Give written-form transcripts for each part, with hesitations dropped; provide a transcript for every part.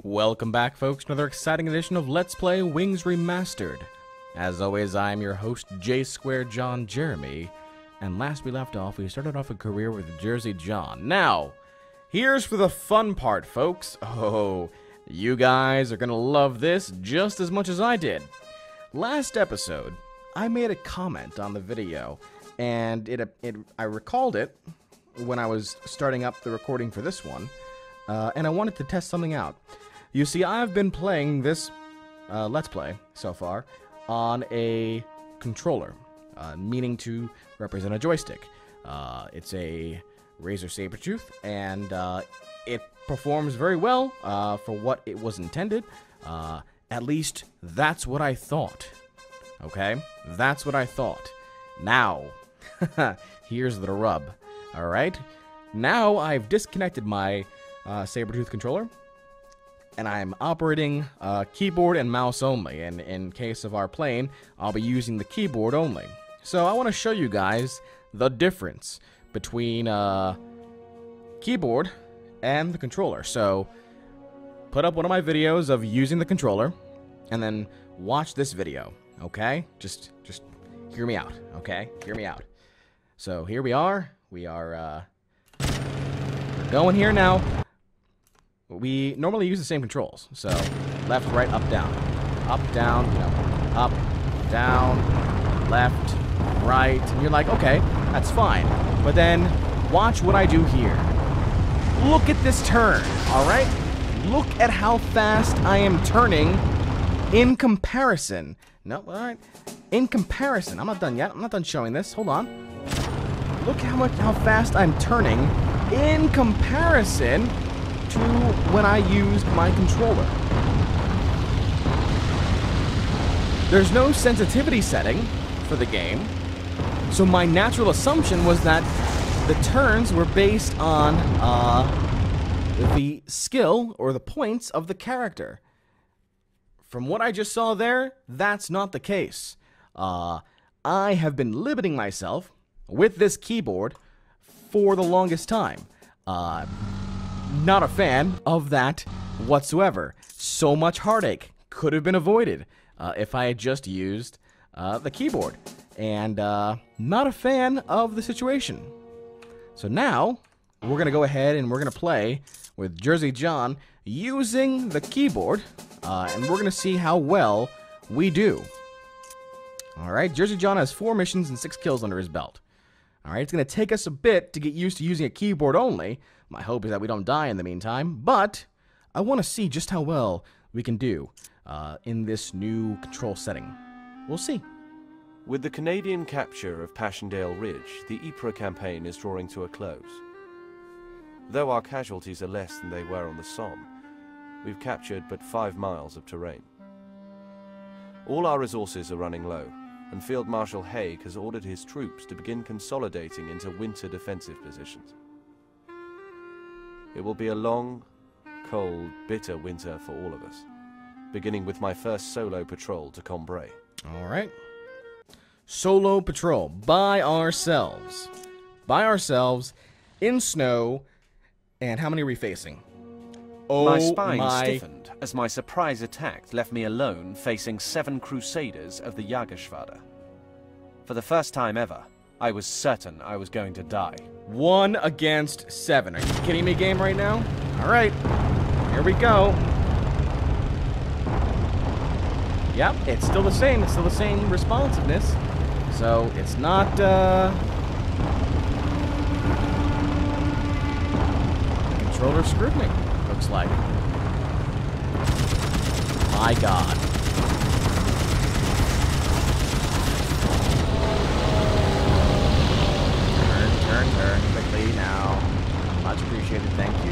Welcome back, folks, to another exciting edition of Let's Play Wings Remastered. As always, I am your host, J2John Jeremy, and last we left off, we started off a career with Jersey John. Now, here's for the fun part, folks. Oh, you guys are gonna love this just as much as I did. Last episode, I made a comment on the video, and I recalled it when I was starting up the recording for this one, and I wanted to test something out. You see, I've been playing this Let's Play so far on a controller, meaning to represent a joystick. It's a Razer Sabertooth, and it performs very well for what it was intended. At least, that's what I thought. Okay? That's what I thought. Now, here's the rub. Alright? Now, I've disconnected my Sabertooth controller, and I'm operating keyboard and mouse only, and in case of our plane, I'll be using the keyboard only. So I want to show you guys the difference between keyboard and the controller. So put up one of my videos of using the controller, and then watch this video, okay? Just hear me out, okay? Hear me out. So here we are. We're going here now. We normally use the same controls, so left, right, up, down, up, down, left, right, and you're like, okay, that's fine. But then, watch what I do here. Look at this turn, alright? Look at how fast I am turning in comparison. No, alright. In comparison, I'm not done yet. I'm not done showing this. Hold on. Look how fast I'm turning in comparison to when I used my controller. There's no sensitivity setting for the game, so my natural assumption was that the turns were based on the skill or the points of the character. From what I just saw there, that's not the case. I have been limiting myself with this keyboard for the longest time. Not a fan of that whatsoever. So much heartache could have been avoided if I had just used the keyboard. And not a fan of the situation. So now, we're going to go ahead and we're going to play with Jersey John using the keyboard. And we're going to see how well we do. Alright, Jersey John has 4 missions and 6 kills under his belt. Alright, it's going to take us a bit to get used to using a keyboard only. My hope is that we don't die in the meantime, but I want to see just how well we can do in this new control setting. We'll see. With the Canadian capture of Passchendaele Ridge, the Ypres campaign is drawing to a close. Though our casualties are less than they were on the Somme, we've captured but 5 miles of terrain. All our resources are running low, and Field Marshal Haig has ordered his troops to begin consolidating into winter defensive positions. It will be a long, cold, bitter winter for all of us, beginning with my first solo patrol to Cambrai. Alright. Solo patrol. By ourselves. By ourselves, in snow, and how many are we facing? Oh, my spine stiffened as my surprise attack left me alone facing 7 crusaders of the Jagerschwader. For the first time ever, I was certain I was going to die. 1 against 7. Are you kidding me, game, right now? Alright. Here we go. Yep, it's still the same. It's still the same responsiveness. So, it's not, the controller screwed me, looks like. My God. Turn quickly now. Much appreciated, thank you.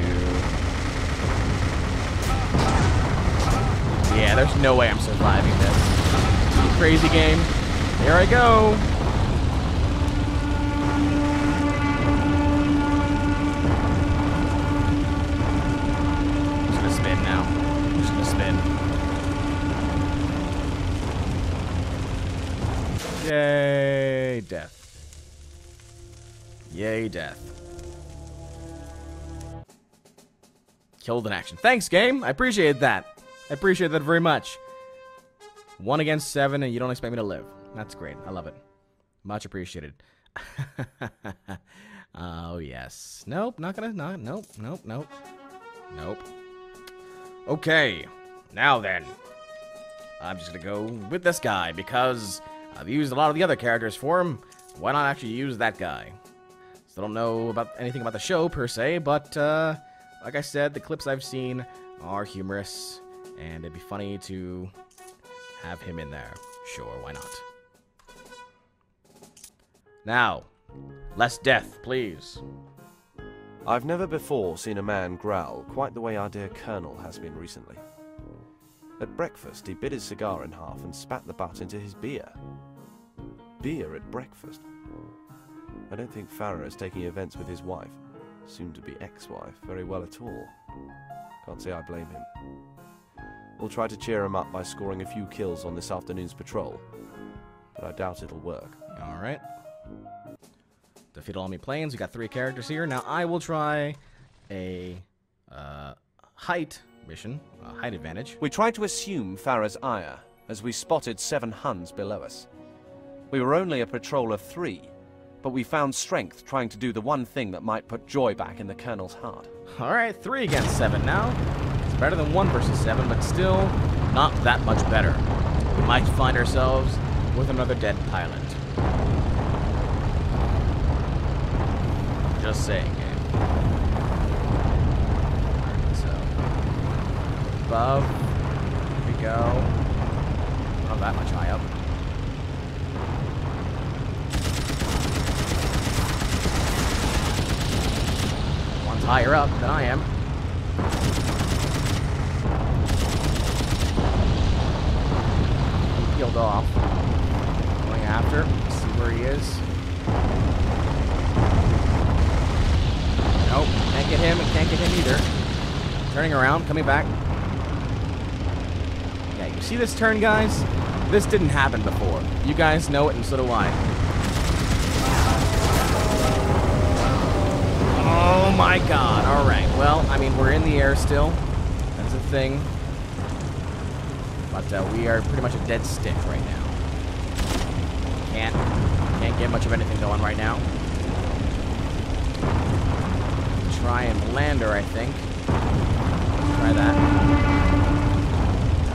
Yeah, there's no way I'm surviving this. You crazy game. Here I go. I'm just gonna spin now. I'm just gonna spin. Yay, death. Yay, death. Killed in action. Thanks, game. I appreciate that. I appreciate that very much. 1 against 7, and you don't expect me to live. That's great. I love it. Much appreciated. Oh, yes. Nope, not gonna... Nope. Okay. Now then. I'm just gonna go with this guy, because I've used a lot of the other characters for him. Why not actually use that guy? Still don't know about anything about the show, per se, but, like I said, the clips I've seen are humorous, and it'd be funny to have him in there. Sure, why not? Now, less death, please. I've never before seen a man growl quite the way our dear Colonel has been recently. At breakfast, he bit his cigar in half and spat the butt into his beer. Beer at breakfast? I don't think Farah is taking events with his wife, soon-to-be ex-wife, very well at all. Can't say I blame him. We'll try to cheer him up by scoring a few kills on this afternoon's patrol, but I doubt it'll work. Alright. Defeat all enemy planes. We got 3 characters here. Now I will try a height mission, height advantage. We tried to assume Farah's ire, as we spotted 7 Huns below us. We were only a patrol of 3, but we found strength trying to do the one thing that might put joy back in the Colonel's heart. Alright, 3 against 7 now. It's better than 1 versus 7, but still not that much better. We might find ourselves with another dead pilot. Just saying, game. Alright, so above. Here we go. Not that much high up. One's higher up than I am. He peeled off. Going after. See where he is. Nope, can't get him, and can't get him either. Turning around, coming back. Yeah, you see this turn, guys? This didn't happen before. You guys know it, and so do I. Oh my god, alright. Well, I mean, we're in the air still. That's a thing. But we are pretty much a dead stick right now. Can't get much of anything going right now. Try and land her, I think. Try that.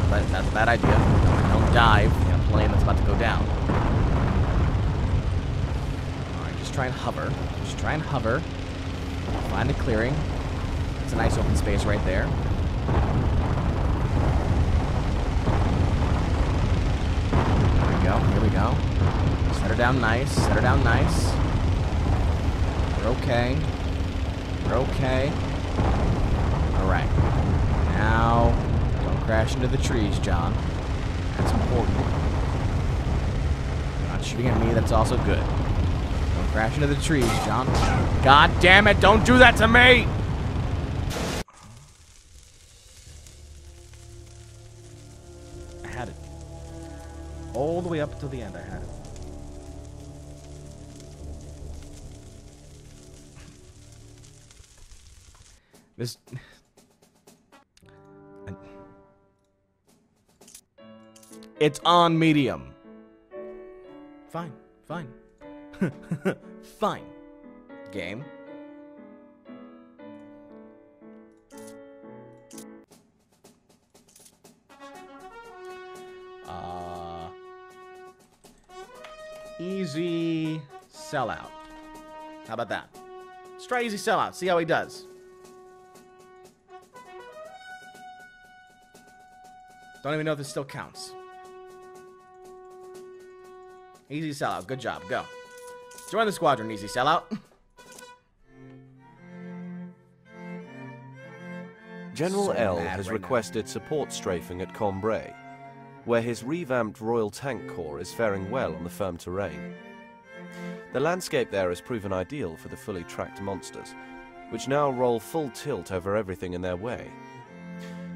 But that's a bad idea. Don't dive in a plane that's about to go down. Alright, just try and hover. Just try and hover. Find a clearing. It's a nice open space right there. There we go. Here we go. Set her down nice. Set her down nice. We're okay. We're okay. Alright. Now, don't crash into the trees, John. That's important. You're not shooting at me, that's also good. Don't crash into the trees, John. God damn it, don't do that to me! I had it. All the way up until the end, I had it. This... It's on medium. Fine. Fine. Fine. Game. Easy sellout. How about that? Let's try easy sellout. See how he does. Don't even know if this still counts. Easy sellout. Good job. Go. Join the squadron, easy sellout. General So L mad has right requested support strafing at Cambrai, where his revamped Royal Tank Corps is faring well on the firm terrain. The landscape there has proven ideal for the fully tracked monsters, which now roll full tilt over everything in their way.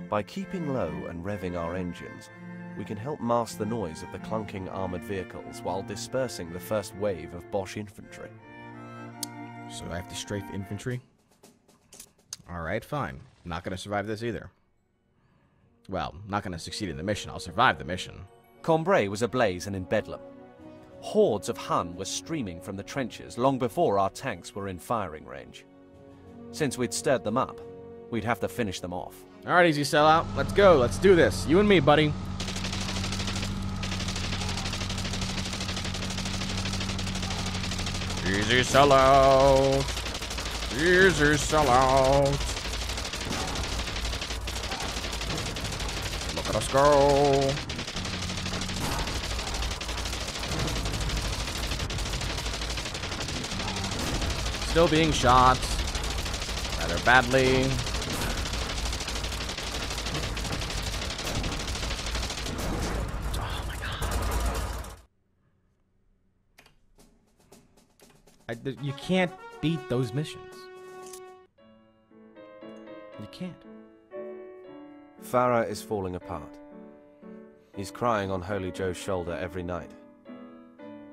By keeping low and revving our engines, we can help mask the noise of the clunking armoured vehicles while dispersing the first wave of Bosch infantry. So I have to strafe infantry? Alright, fine. Not gonna survive this either. Well, not gonna succeed in the mission. I'll survive the mission. Cambrai was ablaze and in bedlam. Hordes of Hun were streaming from the trenches long before our tanks were in firing range. Since we'd stirred them up, we'd have to finish them off. Alright, easy sellout. Let's go. Let's do this. You and me, buddy. Easy sellout. Easy sellout. Look at us go. Still being shot. Rather badly. Oh my god. You can't beat those missions. You can't. Farah is falling apart. He's crying on Holy Joe's shoulder every night.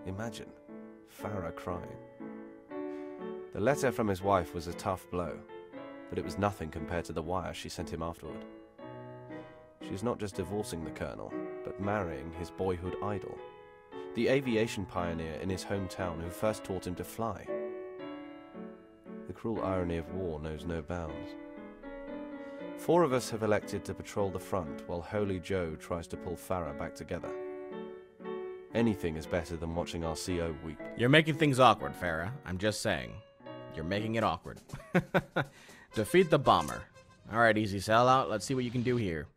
Imagine Farah crying. The letter from his wife was a tough blow, but it was nothing compared to the wire she sent him afterward. She's not just divorcing the colonel, but marrying his boyhood idol, the aviation pioneer in his hometown who first taught him to fly. The cruel irony of war knows no bounds. 4 of us have elected to patrol the front while Holy Joe tries to pull Farah back together. Anything is better than watching our CO weep. You're making things awkward, Farah. I'm just saying. You're making it awkward. Defeat the bomber. Alright, easy sellout. Let's see what you can do here.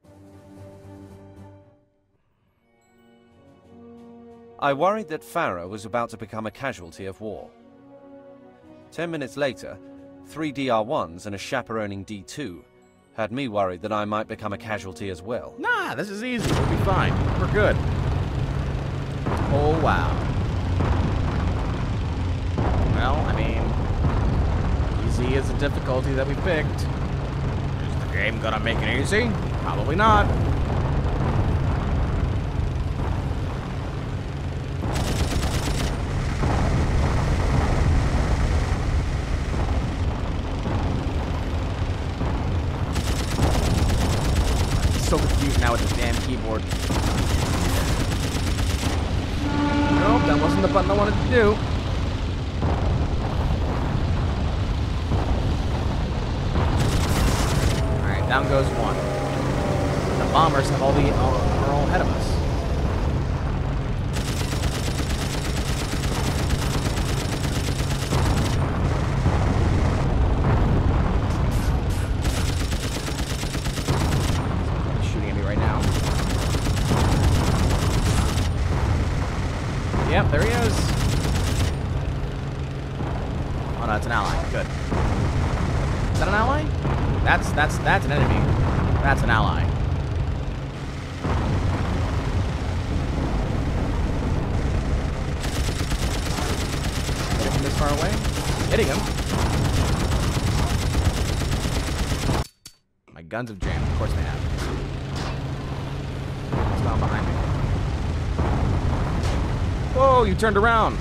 I worried that Farah was about to become a casualty of war. 10 minutes later, 3 DR1s and a chaperoning D2 had me worried that I might become a casualty as well. Nah, this is easy. We'll be fine. We're good. Oh, wow. Well, I mean, easy is the difficulty that we picked. Is the game gonna make it easy? Probably not. So confused now with this damn keyboard. Nope, that wasn't the button I wanted to do. Alright, down goes one. The bombers have are all ahead of us. Yep, there he is. Oh no, it's an ally. Good. Is that an ally? That's an enemy. That's an ally. Hit him from this far away. Hitting him. My guns have jammed. Of course they have. It's gone behind me. Whoa, you turned around.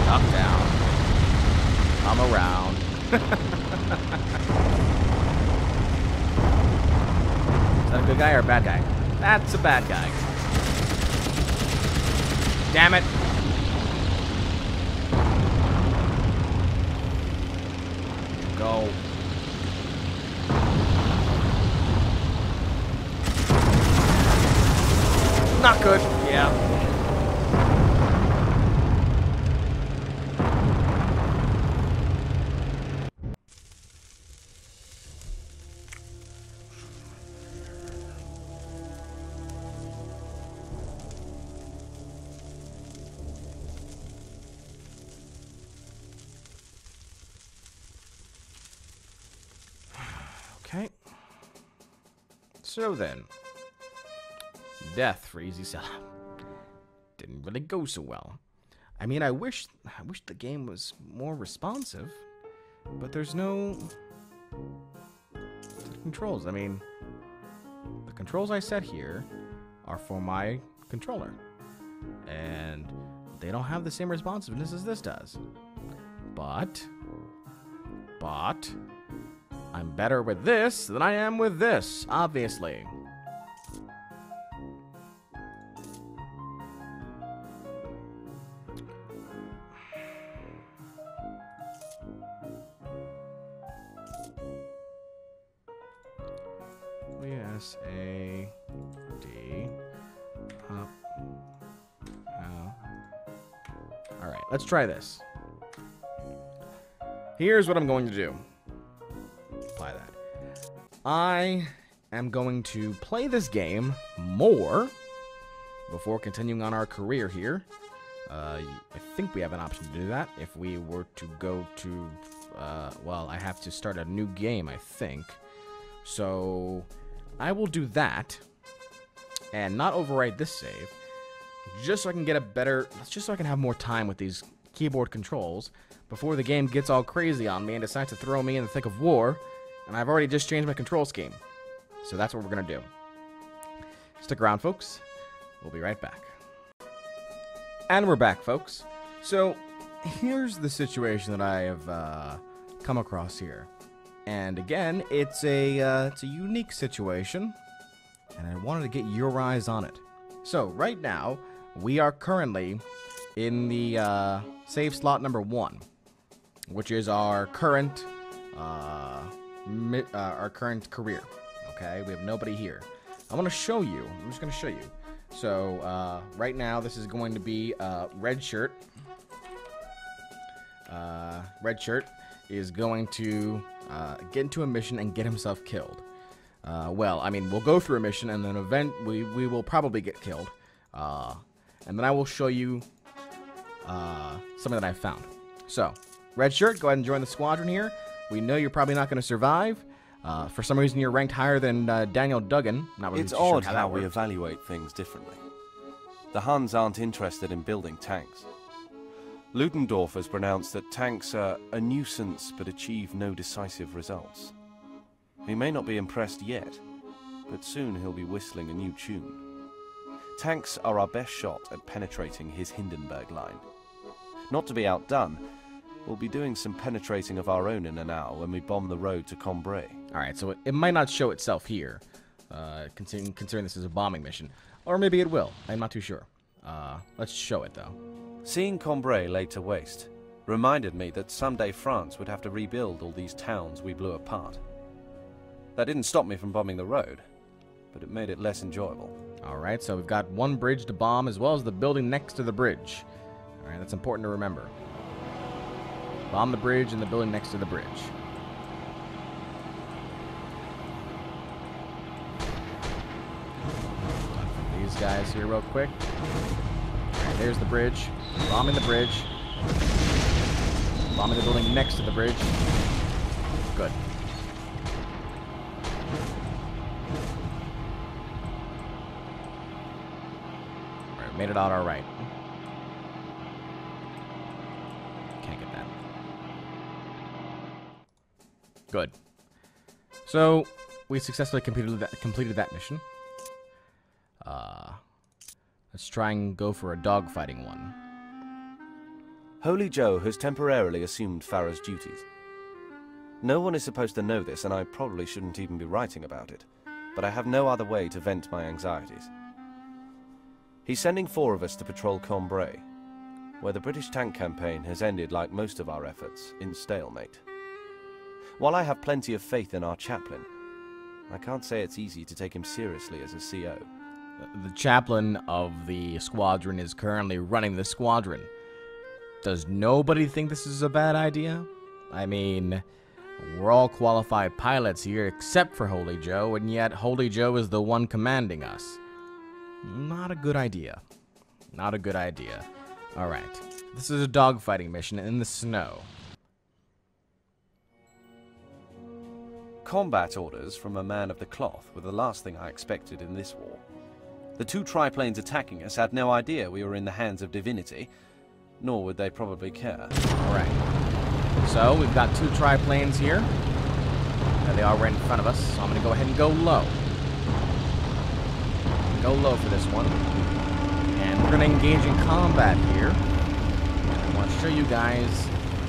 Up, down. I'm around. Is that a good guy or a bad guy? That's a bad guy. Damn it. Go. Not good. Yeah. Okay. So then, death for easy sellout. Didn't really go so well. I mean, I wish the game was more responsive, but there's no controls. I mean, the controls I set here are for my controller. And they don't have the same responsiveness as this does. But, I'm better with this than I am with this, obviously. S A D up. All right, let's try this. Here's what I'm going to do. Apply that. I am going to play this game more before continuing on our career here. I think we have an option to do that. If we were to go to, well, I have to start a new game, I think. So I will do that and not overwrite this save, just so I can get a better, just so I can have more time with these keyboard controls before the game gets all crazy on me and decides to throw me in the thick of war, and I've already just changed my control scheme. So that's what we're going to do. Stick around, folks. We'll be right back. And we're back, folks. So here's the situation that I have come across here. And again, it's a unique situation, and I wanted to get your eyes on it. So right now, we are currently in the save slot number 1, which is our current career. Okay, we have nobody here. I want to show you. I'm just going to show you. So right now, this is going to be red shirt. Red shirt is going to get into a mission and get himself killed. Well, I mean, we'll go through a mission, and then we will probably get killed. And then I will show you something that I found. So, red shirt, go ahead and join the squadron here. We know you're probably not going to survive. For some reason, you're ranked higher than Daniel Duggan. Not really it's sure odd how we evaluate things differently. The Huns aren't interested in building tanks. Ludendorff has pronounced that tanks are a nuisance but achieve no decisive results. He may not be impressed yet, but soon he'll be whistling a new tune. Tanks are our best shot at penetrating his Hindenburg line. Not to be outdone, we'll be doing some penetrating of our own in an hour when we bomb the road to Cambrai. Alright, so it might not show itself here, considering this is a bombing mission. Or maybe it will. I'm not too sure. Let's show it, though. Seeing Cambrai laid to waste reminded me that someday France would have to rebuild all these towns we blew apart. That didn't stop me from bombing the road, but it made it less enjoyable. Alright, so we've got one bridge to bomb as well as the building next to the bridge. Alright, that's important to remember. Bomb the bridge and the building next to the bridge. These guys here real quick. Alright, there's the bridge. Bombing the bridge. Bombing the building next to the bridge. Good. Alright, made it out alright. Can't get that. Good. So, we successfully completed that mission. Let's try and go for a dogfighting one. Holy Joe has temporarily assumed Farah's duties. No one is supposed to know this, and I probably shouldn't even be writing about it, but I have no other way to vent my anxieties. He's sending 4 of us to patrol Cambrai, where the British tank campaign has ended, like most of our efforts, in stalemate. While I have plenty of faith in our chaplain, I can't say it's easy to take him seriously as a CO. The chaplain of the squadron is currently running the squadron. Does nobody think this is a bad idea? I mean, we're all qualified pilots here except for Holy Joe, and yet Holy Joe is the one commanding us. Not a good idea. Not a good idea. Alright, this is a dogfighting mission in the snow. Combat orders from a man of the cloth were the last thing I expected in this war. The 2 triplanes attacking us had no idea we were in the hands of divinity, nor would they probably care. Alright. So, we've got 2 triplanes here. There they are right in front of us, so I'm going to go ahead and go low. Go low for this one. we're going to engage in combat here. I want to show you guys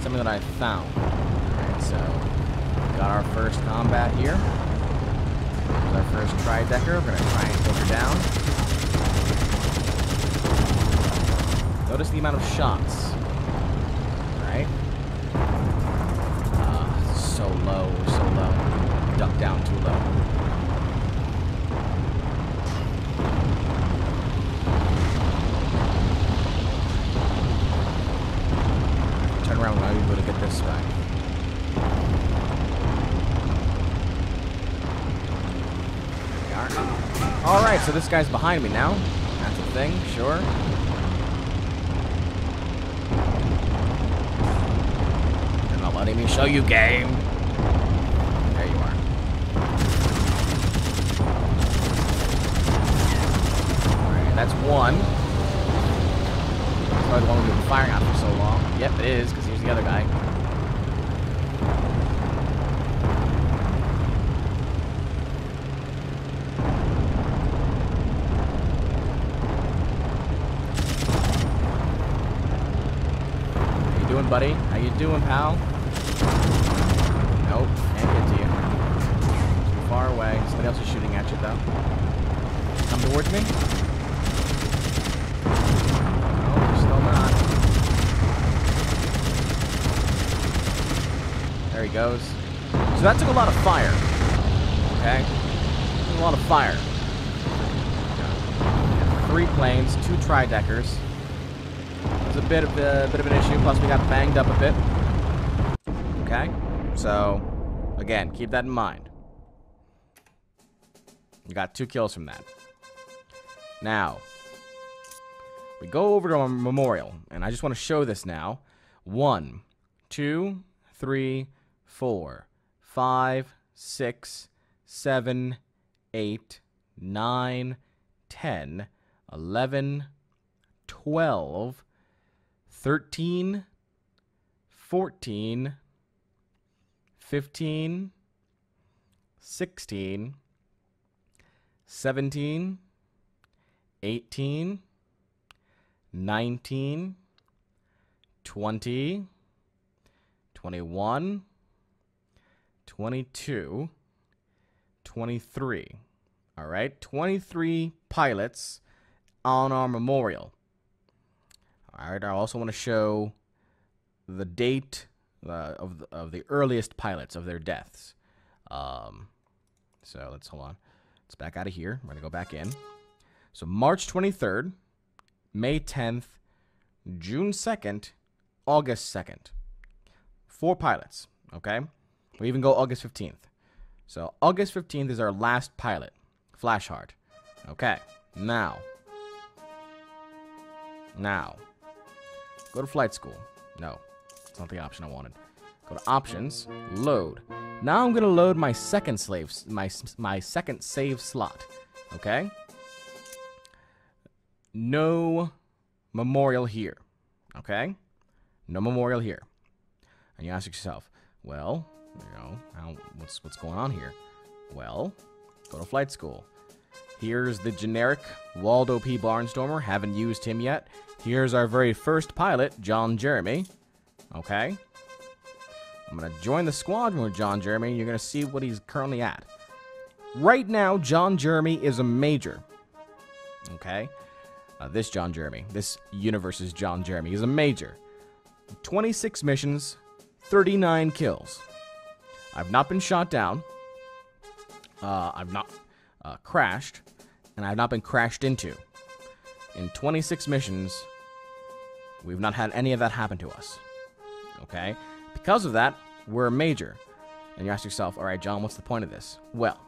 something that I found. Alright, so we got our first combat here. Here's our first tri-decker. We're going to try and take her down. Notice the amount of shots. Alright. So low, so low. Duck down too low. Turn around when I'm able to get this guy. Alright, so this guy's behind me now. That's a thing, sure. You're not letting me show you, game. There you are. Alright, that's one. That's probably the one we've been firing at for so long. Yep, it is, because here's the other guy. Buddy, how you doing, pal? Nope, can't get to you. Too far away. Somebody else is shooting at you, though. Come towards me? No, still not. There he goes. So that took a lot of fire. Okay? Took a lot of fire. 3 planes, 2 tri-deckers. It was a bit of an issue, plus we got banged up a bit. Okay? So, again, keep that in mind. You got 2 kills from that. Now, we go over to our memorial, and I just want to show this now. 1, 2, 3, 4, 5, 6, 7, 8, 9, 10, 11, 12, 13, 14, 15, 16, 17, 18, 19, 20, 21, 22, 23. All right, 23 pilots on our memorial. All right, I also want to show the date of the earliest pilots of their deaths. So let's hold on. Let's back out of here. We're going to go back in. So March 23rd, May 10th, June 2nd, August 2nd. 4 pilots, okay? We even go August 15th. So August 15th is our last pilot, Flashheart. Okay, now, go to flight school. No, it's not the option I wanted. Go to options, load. Now I'm gonna load my second my second save slot. Okay. No memorial here. Okay. No memorial here. And you ask yourself, well, you know, what's going on here? Well, go to flight school. Here's the generic Waldo P. Barnstormer. Haven't used him yet. Here's our very first pilot, John Jeremy. Okay. I'm going to join the squadron with John Jeremy. You're going to see what he's currently at. Right now, John Jeremy is a major. Okay. This John Jeremy. This universe's John Jeremy is a major. 26 missions, 39 kills. I've not been shot down. I've not crashed. And I've not been crashed into. In 26 missions, we've not had any of that happen to us. Okay? Because of that, we're a major. And you ask yourself, all right, John, what's the point of this? Well,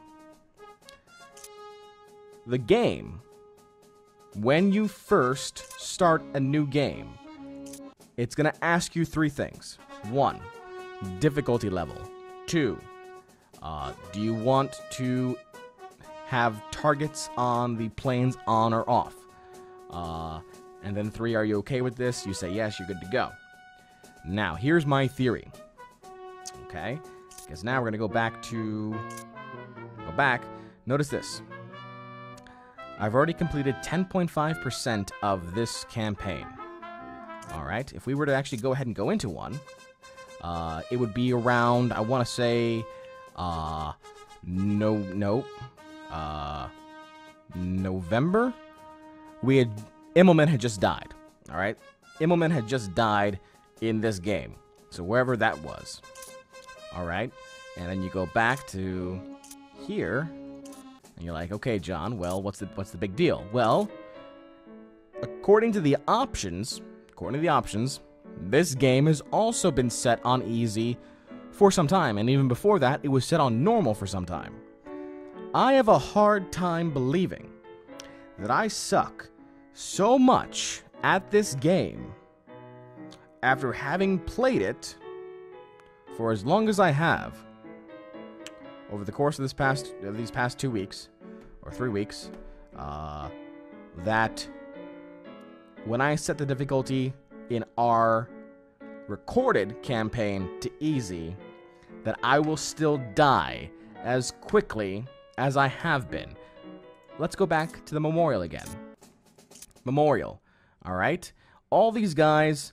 the game, when you first start a new game, it's going to ask you 3 things. 1, difficulty level. 2, do you want to have targets on the planes on or off? And then 3, are you okay with this? You say yes, you're good to go. Now, here's my theory. Okay? Because now we're going to go back. Notice this. I've already completed 10.5% of this campaign. Alright, if we were to actually go ahead and go into one, it would be around, I want to say, November? Immelman had just died, alright? Immelman had just died in this game, so wherever that was. Alright, and then you go back to here, and you're like, okay, John, well, what's the big deal? Well, according to the options, this game has also been set on easy for some time, and even before that, it was set on normal for some time. I have a hard time believing that I suck so much at this game after having played it for as long as I have over the course of these past 2 weeks or 3 weeks, that when I set the difficulty in our recorded campaign to easy, that I will still die as quickly as I have been. Let's go back to the Memorial again. Memorial, all right? All these guys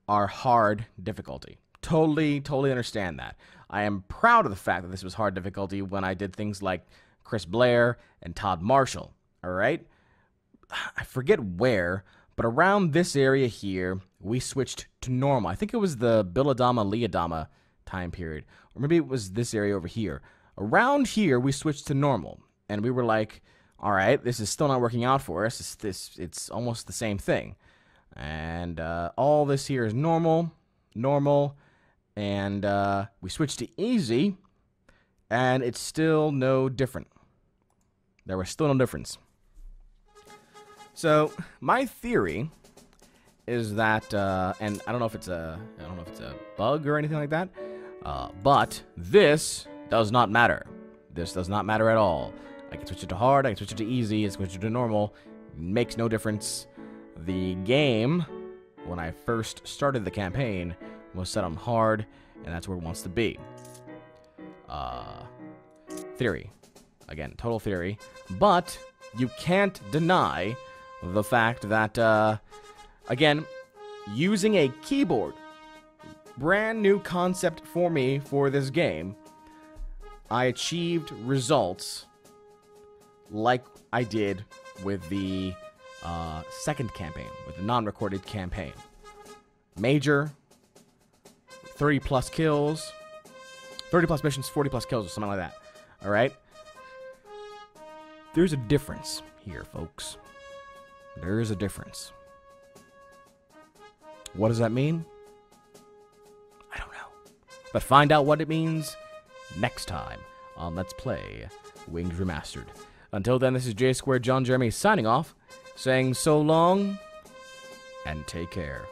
are hard difficulty. Totally understand that. I am proud of the fact that this was hard difficulty when I did things like Chris Blair and Todd Marshall, all right? I forget where, but around this area here, we switched to normal. I think it was the Billadama Leadama time period, or maybe it was this area over here. Around here, we switched to normal, and we were like, all right, this is still not working out for us. It's almost the same thing. And all this here is normal, and we switched to easy, and it's still no different. There was still no difference. So my theory is that, and I don't know if it's a bug or anything like that, but this does not matter. This does not matter at all. I can switch it to hard, I can switch it to easy, I can switch it to normal. It makes no difference. The game, when I first started the campaign, was set on hard, and that's where it wants to be. Theory. Again, total theory. But you can't deny the fact that, again, using a keyboard, brand new concept for me for this game, I achieved results like I did with the second campaign, with the non-recorded campaign. Major, 30-plus kills, 30-plus missions, 40-plus kills, or something like that. All right? There's a difference here, folks. There is a difference. What does that mean? I don't know. But find out what it means next time on Let's Play Wings Remastered. Until then, this is J Square John Jeremy signing off, saying so long and take care.